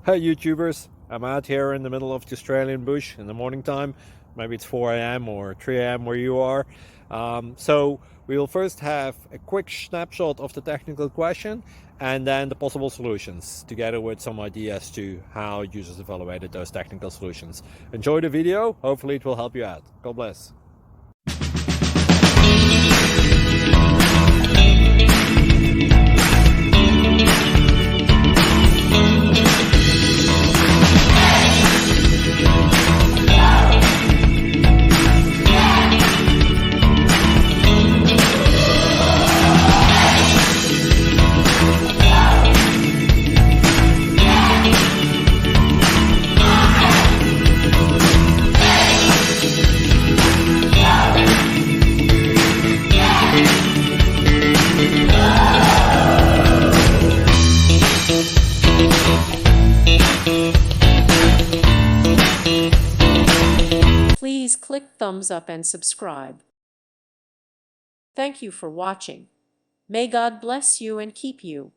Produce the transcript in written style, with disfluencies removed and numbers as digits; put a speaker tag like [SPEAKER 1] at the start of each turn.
[SPEAKER 1] Hey YouTubers, I'm out here in the middle of the Australian bush in the morning time. Maybe it's 4 a.m. or 3 a.m. where you are. So we will first have a quick snapshot of the technical question and then the possible solutions, together with some ideas to how users evaluated those technical solutions. Enjoy the video, hopefully it will help you out. God bless.
[SPEAKER 2] Please click thumbs up and subscribe. Thank you for watching. May God bless you and keep you.